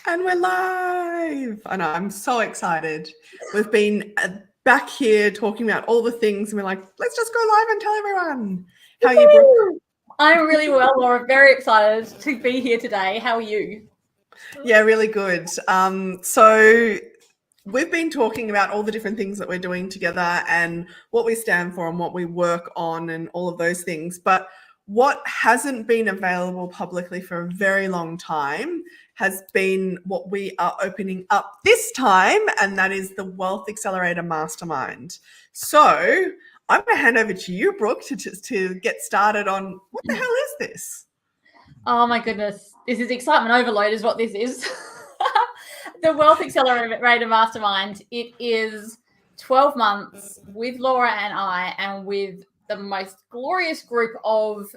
And we're live. I know, I'm so excited. We've been back here talking about all the things, and we're like, let's just go live and tell everyone. How are you, Brooke? I'm really well, Laura. Very excited to be here today. How are you? Yeah, really good. So we've been talking about all the different things that we're doing together and what we stand for and what we work on and all of those things. But what hasn't been available publicly for a very long time has been what we are opening up this time, and that is the Wealth Accelerator Mastermind. So I'm going to hand over to you, Brooke, to get started on what the hell is this? Oh my goodness. This is excitement overload is what this is. The Wealth Accelerator Mastermind. It is 12 months with Laura and I, and with the most glorious group of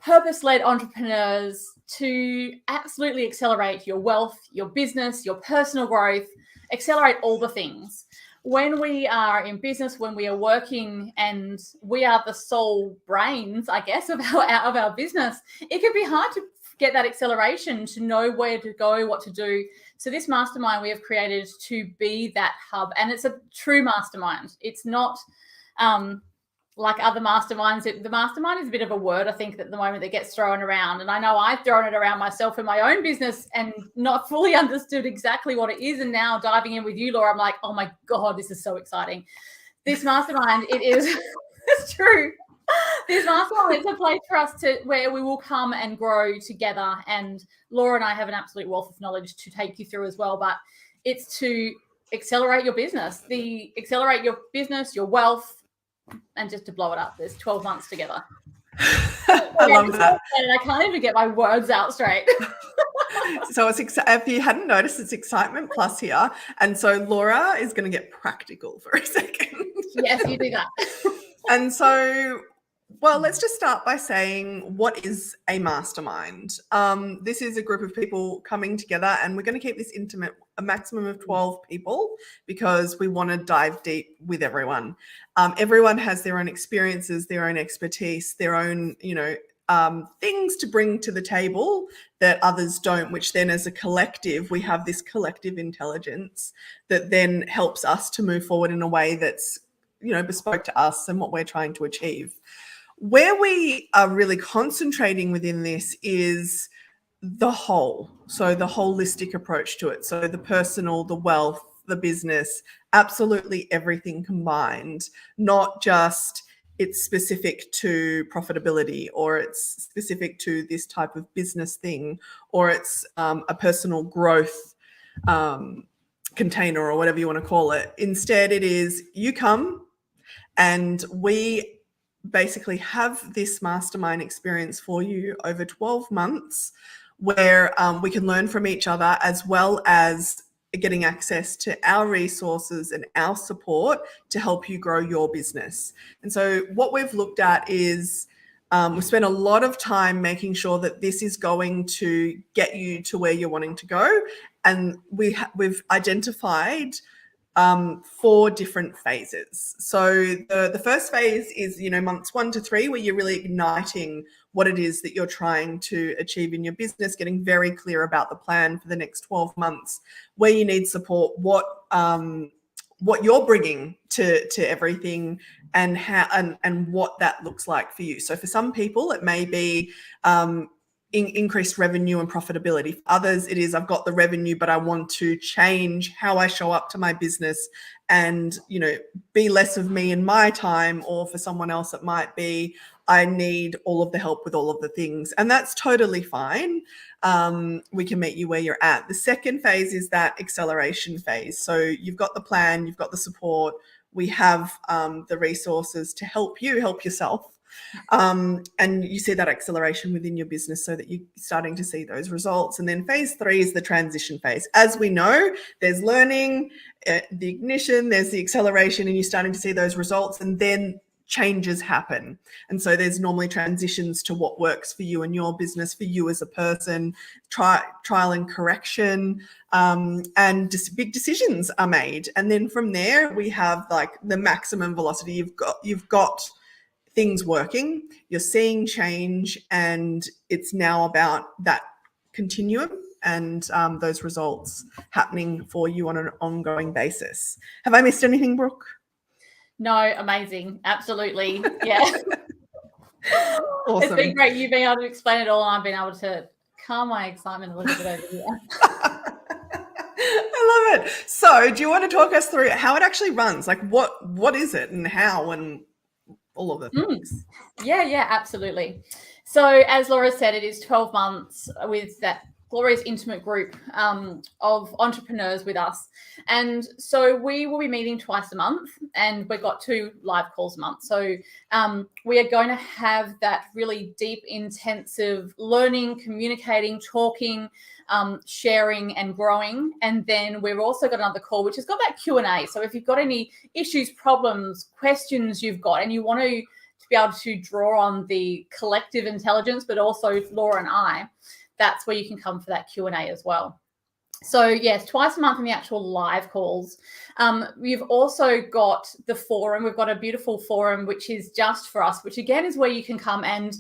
purpose-led entrepreneurs to absolutely accelerate your wealth, your business, your personal growth, accelerate all the things. When we are in business, when we are working and we are the sole brains, I guess, of our business, it can be hard to get that acceleration, to know where to go, what to do. So this mastermind we have created to be that hub, and it's a true mastermind. It's not like other masterminds. The mastermind is a bit of a word, I think, at the moment that gets thrown around. And I know I've thrown it around myself in my own business and not fully understood exactly what it is. And now diving in with you, Laura, I'm like, oh my God, this is so exciting. This mastermind, it is, it's true. This mastermind is a place for us where we will come and grow together. And Laura and I have an absolute wealth of knowledge to take you through as well. But it's to accelerate your business, your wealth, and just to blow it up. There's 12 months together. I love that. And I can't even get my words out straight. So if you hadn't noticed, it's excitement plus here. And so Laura is going to get practical for a second. Yes, you do that. And so, well, let's just start by saying, what is a mastermind? This is a group of people coming together, and we're going to keep this intimate, a maximum of 12 people, because we want to dive deep with everyone. Everyone has their own experiences, their own expertise, their own, things to bring to the table that others don't, which then as a collective, we have this collective intelligence that then helps us to move forward in a way that's, bespoke to us and what we're trying to achieve. Where we are really concentrating within this is the whole. So the holistic approach to it. So the personal, the wealth, the business, absolutely everything combined, not just it's specific to profitability, or it's specific to this type of business thing, or it's a personal growth container, or whatever you want to call it. Instead, it is you come and we basically have this mastermind experience for you over 12 months where we can learn from each other, as well as getting access to our resources and our support to help you grow your business. And so what we've looked at is we've spent a lot of time making sure that this is going to get you to where you're wanting to go. And we've identified 4 different phases. So the first phase is, months 1 to 3, where you're really igniting what it is that you're trying to achieve in your business, getting very clear about the plan for the next 12 months, where you need support, what you're bringing to everything, and how and what that looks like for you. So for some people, it may be increased revenue and profitability. For others, it is, I've got the revenue, but I want to change how I show up to my business and, be less of me in my time. Or for someone else, it might be, I need all of the help with all of the things. And that's totally fine. We can meet you where you're at. The second phase is that acceleration phase. So you've got the plan, you've got the support, we have the resources to help you help yourself. And you see that acceleration within your business so that you're starting to see those results. And then phase 3 is the transition phase. As we know, there's learning, the ignition, there's the acceleration, and you're starting to see those results, and then changes happen. And so there's normally transitions to what works for you and your business, for you as a person, trial and correction, and just big decisions are made. And then from there, we have like the maximum velocity. You've got things working, you're seeing change, and it's now about that continuum and those results happening for you on an ongoing basis. Have I missed anything, Brooke? No, amazing. Absolutely. Yeah. Awesome. It's been great. You've been able to explain it all, and I've been able to calm my excitement a little bit over here. I love it. So do you want to talk us through how it actually runs? Like what is it and how and all of the things? Yeah, absolutely. So as Laura said, it is 12 months with that glorious intimate group of entrepreneurs with us. And so we will be meeting twice a month, and we've got 2 live calls a month. So we are going to have that really deep, intensive learning, communicating, talking, sharing and growing. And then we've also got another call, which has got that Q&A. So if you've got any issues, problems, questions you've got, and you want to be able to draw on the collective intelligence, but also Laura and I, that's where you can come for that Q&A as well. So yes, twice a month in the actual live calls. We've also got the forum. We've got a beautiful forum, which is just for us, which again is where you can come and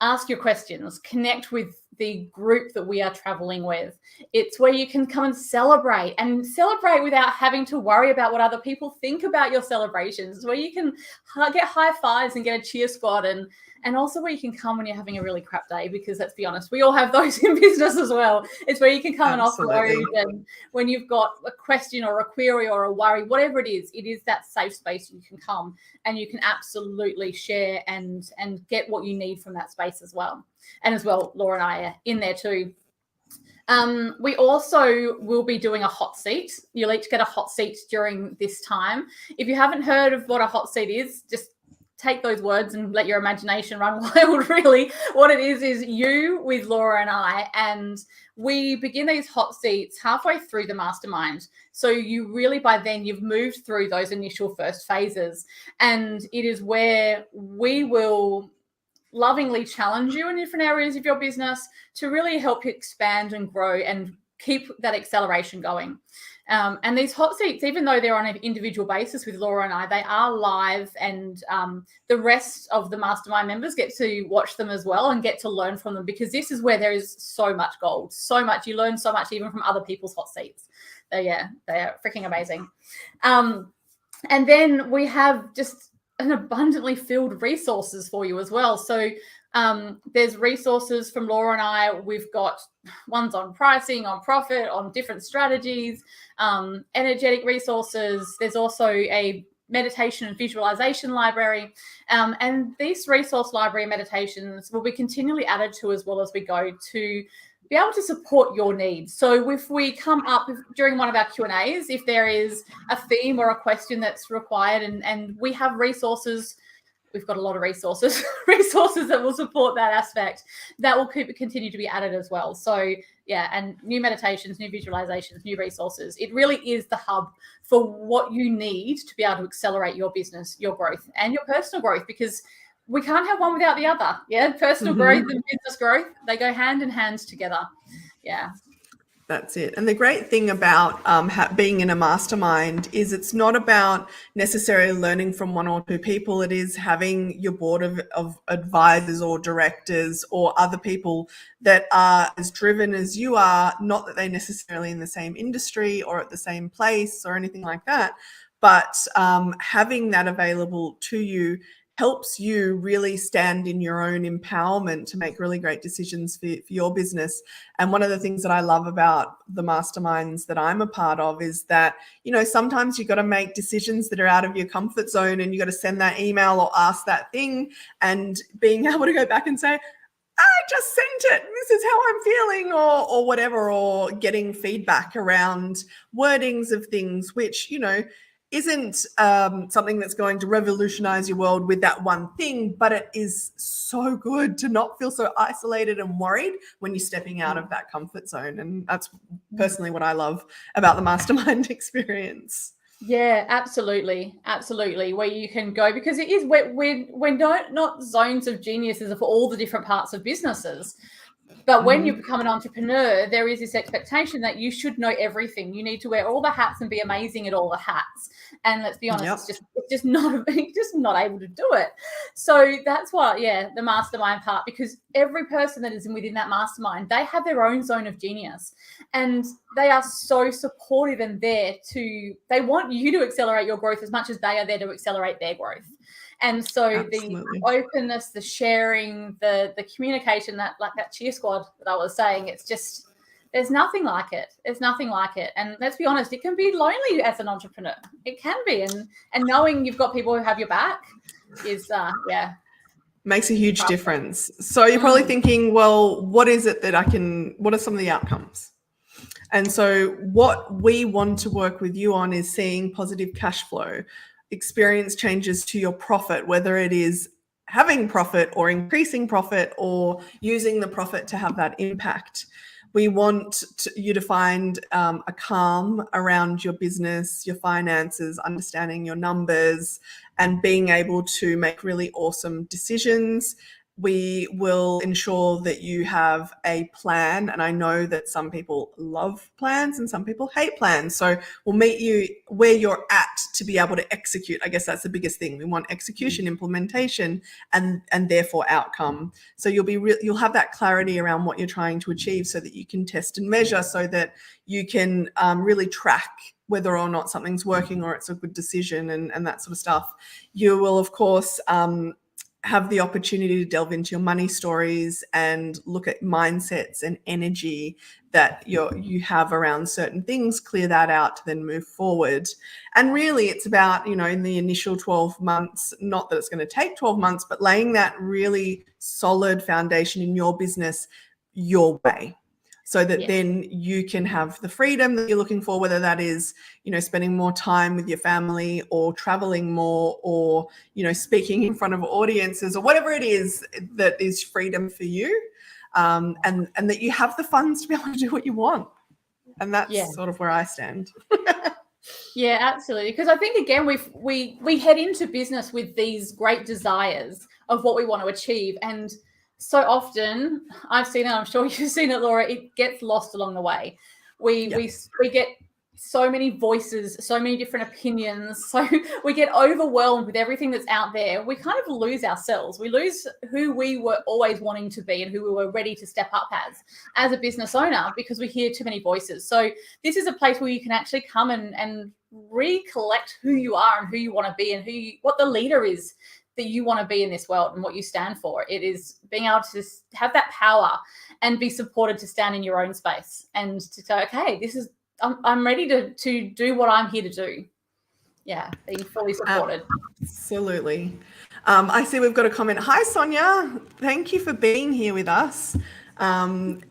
ask your questions, connect with the group that we are traveling with. It's where you can come and celebrate without having to worry about what other people think about your celebrations. It's where you can get high fives and get a cheer squad, and also where you can come when you're having a really crap day, because let's be honest, we all have those in business as well. It's where you can come Absolutely. and offload, and when you've got a question or a query or a worry, whatever it is that safe space you can come and you can absolutely share and get what you need from that space as well. And as well, Laura and I are in there too. We also will be doing a hot seat. You'll each get a hot seat during this time. If you haven't heard of what a hot seat is, just take those words and let your imagination run wild, really. What it is you with Laura and I, and we begin these hot seats halfway through the mastermind. So you really, by then, you've moved through those initial first phases, and it is where we will lovingly challenge you in different areas of your business to really help you expand and grow and keep that acceleration going. And these hot seats, even though they're on an individual basis with Laura and I, they are live, and the rest of the mastermind members get to watch them as well and get to learn from them, because this is where there is so much gold, so much. You learn so much even from other people's hot seats. They are freaking amazing. And then we have just an abundantly filled resources for you as well. So there's resources from Laura and I. We've got ones on pricing, on profit, on different strategies, energetic resources. There's also a meditation and visualization library. And these resource library meditations will be continually added to as well as we go, to be able to support your needs. So if we come up during one of our Q&As, if there is a theme or a question that's required, and we have resources, we've got a lot of resources that will support that aspect, that will continue to be added as well. So yeah, and new meditations, new visualizations, new resources. It really is the hub for what you need to be able to accelerate your business, your growth, and your personal growth, because we can't have one without the other. Yeah, personal growth and business growth, they go hand in hand together. Yeah. That's it. And the great thing about being in a mastermind is it's not about necessarily learning from one or two people. It is having your board of advisors or directors or other people that are as driven as you are, not that they're necessarily in the same industry or at the same place or anything like that, but having that available to you helps you really stand in your own empowerment to make really great decisions for your business. And one of the things that I love about the masterminds that I'm a part of is that, you know, sometimes you got to make decisions that are out of your comfort zone, and you got to send that email or ask that thing, and being able to go back and say, I just sent it, this is how I'm feeling, or whatever, or getting feedback around wordings of things, which, you know, isn't something that's going to revolutionize your world with that one thing, but it is so good to not feel so isolated and worried when you're stepping out of that comfort zone. And that's personally what I love about the mastermind experience. Yeah, absolutely. Where you can go, because it is, we're not zones of geniuses for all the different parts of businesses. But when you become an entrepreneur, there is this expectation that you should know everything. You need to wear all the hats and be amazing at all the hats. And let's be honest, it's just not able to do it. So that's why, the mastermind part, because every person that is within that mastermind, they have their own zone of genius, and they are so supportive and they want you to accelerate your growth as much as they are there to accelerate their growth. And so the openness, the sharing, the communication, that cheer squad that I was saying, it's just, there's nothing like it. There's nothing like it. And let's be honest, it can be lonely as an entrepreneur. It can be. And knowing you've got people who have your back is, makes a huge difference. So you're probably thinking, well, what are some of the outcomes? And so what we want to work with you on is seeing positive cash flow, experience changes to your profit, whether it is having profit or increasing profit or using the profit to have that impact. We want you to find a calm around your business, your finances, understanding your numbers, and being able to make really awesome decisions. We will ensure that you have a plan. And I know that some people love plans and some people hate plans. So we'll meet you where you're at to be able to execute. I guess that's the biggest thing. We want execution, implementation, and therefore outcome. So you'll have that clarity around what you're trying to achieve so that you can test and measure, so that you can really track whether or not something's working or it's a good decision and that sort of stuff. You will, of course, have the opportunity to delve into your money stories and look at mindsets and energy that you have around certain things, clear that out to then move forward. And really it's about, in the initial 12 months, not that it's going to take 12 months, but laying that really solid foundation in your business your way, so that then you can have the freedom that you're looking for, whether that is, spending more time with your family or traveling more or, speaking in front of audiences or whatever it is that is freedom for you. And that you have the funds to be able to do what you want. And that's sort of where I stand. Yeah, absolutely. Because I think, again, we head into business with these great desires of what we want to achieve. And so often, I've seen it, I'm sure you've seen it, Laura, it gets lost along the way. We get so many voices, so many different opinions. So we get overwhelmed with everything that's out there. We kind of lose ourselves. We lose who we were always wanting to be and who we were ready to step up as a business owner, because we hear too many voices. So this is a place where you can actually come and recollect who you are and who you want to be and what the leader is that you want to be in this world and what you stand for. It is being able to have that power and be supported to stand in your own space and to say, okay, I'm ready to do what I'm here to do. Yeah, being fully supported. Absolutely. I see we've got a comment. Hi, Sonia. Thank you for being here with us.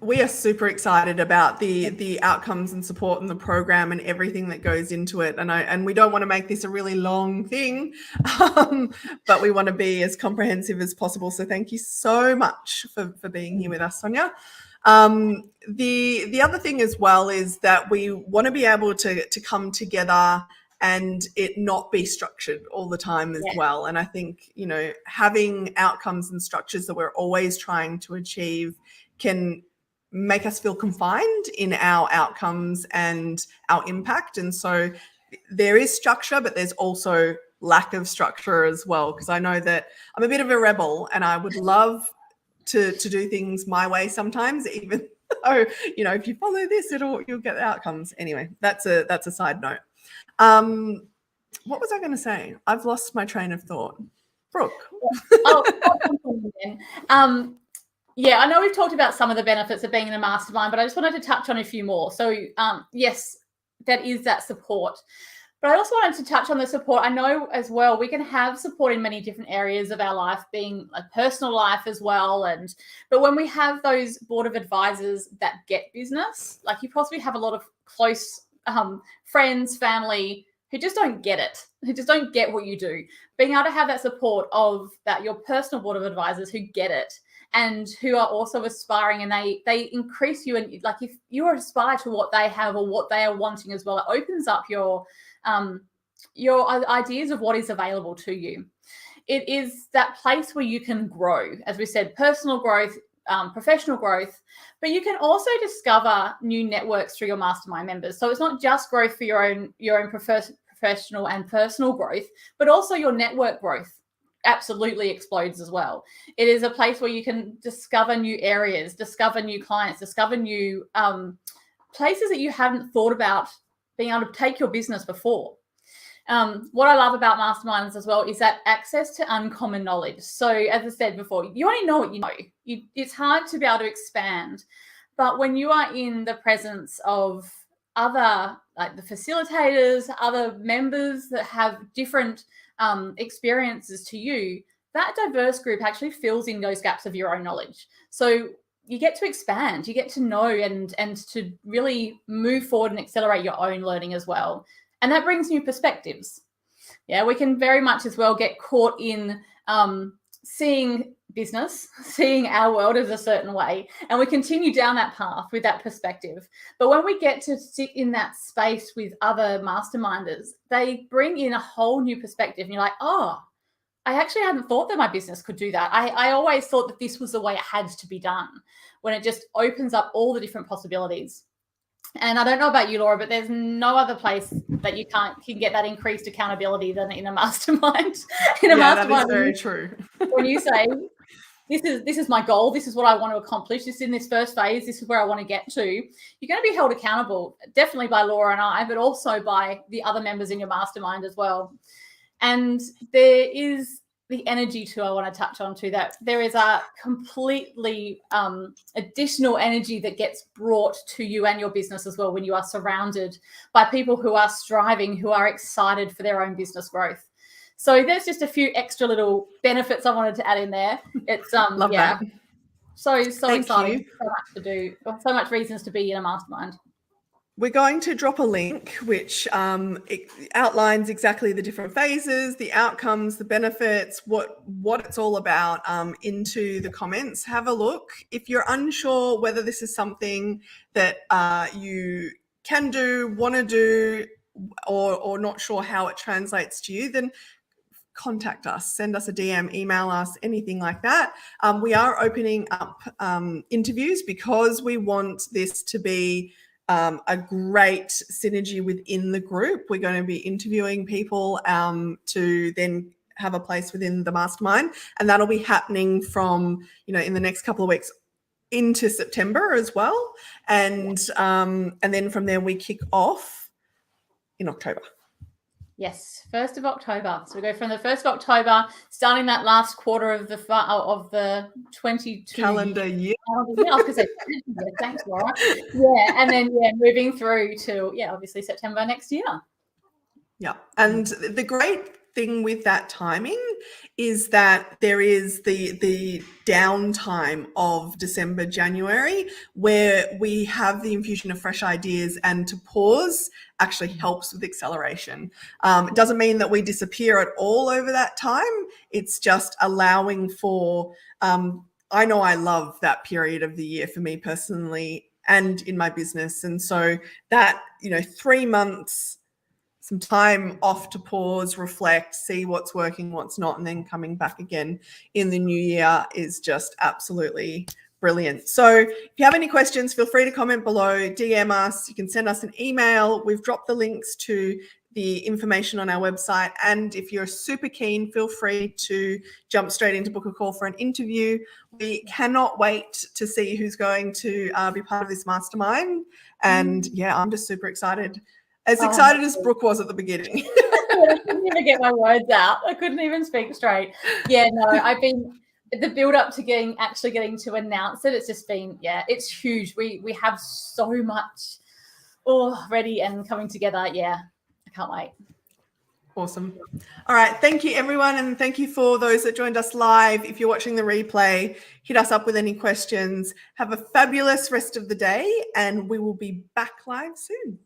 We are super excited about the outcomes and support and the program and everything that goes into it. And we don't want to make this a really long thing, but we want to be as comprehensive as possible. So thank you so much for being here with us, Sonia. The other thing as well is that we want to be able to come together and it not be structured all the time as well. And I think, having outcomes and structures that we're always trying to achieve can make us feel confined in our outcomes and our impact. And so there is structure, but there's also lack of structure as well, because I know that I'm a bit of a rebel and I would love to do things my way sometimes, even though, if you follow this, you'll get the outcomes. Anyway, that's a side note. What was I going to say? I've lost my train of thought. Brooke. Yeah, I know we've talked about some of the benefits of being in a mastermind, but I just wanted to touch on a few more. So yes, that is that support. But I also wanted to touch on the support. I know as well, we can have support in many different areas of our life, being a personal life as well. But when we have those board of advisors that get business, like you possibly have a lot of close friends, family who just don't get it, who just don't get what you do. Being able to have that support of your personal board of advisors who get it, and who are also aspiring, and they increase you. And like if you aspire to what they have or what they are wanting as well, it opens up your ideas of what is available to you. It is that place where you can grow. As we said, personal growth, professional growth, but you can also discover new networks through your mastermind members. So it's not just growth for your own professional and personal growth, but also your network growth absolutely explodes as well. It is a place where you can discover new areas, discover new clients, discover new places that you haven't thought about being able to take your business before. What I love about masterminds as well is that access to uncommon knowledge. So as I said before, you only know what you know. It's hard to be able to expand. But when you are in the presence of other, like the facilitators, other members that have different experiences to you, that diverse group actually fills in those gaps of your own knowledge. So you get to expand, you get to know and to really move forward and accelerate your own learning as well. And that brings new perspectives. Yeah, we can very much as well get caught in seeing business, seeing our world as a certain way, and we continue down that path with that perspective. But when we get to sit in that space with other masterminders, they bring in a whole new perspective, and you're like, oh, I actually hadn't thought that my business could do that. I always thought that this was the way it had to be done, when it just opens up all the different possibilities. And I don't know about you, Laura, but there's no other place that you can get that increased accountability than in a mastermind. That is very true. When you say, this is my goal, this is what I want to accomplish, this is in this first phase, this is where I want to get to, you're going to be held accountable, definitely by Laura and I, but also by the other members in your mastermind as well. And there is the energy too, I want to touch on too, that there is a completely additional energy that gets brought to you and your business as well when you are surrounded by people who are striving, who are excited for their own business growth. So there's just a few extra little benefits I wanted to add in there. It's Love that. So exciting, so you. much to do, so much reasons to be in a mastermind. We're going to drop a link which it outlines exactly the different phases, the outcomes, the benefits, what it's all about into the comments. Have a look. If you're unsure whether this is something that you can do, want to do, or not sure how it translates to you, then contact us, send us a DM, email us, anything like that. We are opening up interviews because we want this to be a great synergy within the group. We're going to be interviewing people to then have a place within the mastermind, and that'll be happening from, in the next couple of weeks into September as well. And then from there we kick off in October. Yes, 1st of October. So we go from the 1st of October, starting that last quarter of the 22 calendar year. I was going to say, thanks, Laura. Yeah, and then moving through to obviously September next year. Yeah, and the great thing with that timing is that there is the downtime of December, January, where we have the infusion of fresh ideas, and to pause actually helps with acceleration. It doesn't mean that we disappear at all over that time. It's just allowing for, I know I love that period of the year for me personally and in my business. And so that, 3 months, some time off to pause, reflect, see what's working, what's not, and then coming back again in the new year is just absolutely brilliant. So if you have any questions, feel free to comment below, DM us. You can send us an email. We've dropped the links to the information on our website. And if you're super keen, feel free to jump straight into book a call for an interview. We cannot wait to see who's going to be part of this mastermind. And I'm just super excited. As excited as Brooke was at the beginning. I couldn't even get my words out. I couldn't even speak straight. I've been the build up to getting to announce it. It's just been, it's huge. We have so much ready and coming together. Yeah, I can't wait. Awesome. All right. Thank you, everyone. And thank you for those that joined us live. If you're watching the replay, hit us up with any questions. Have a fabulous rest of the day, and we will be back live soon.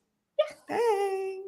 Thanks.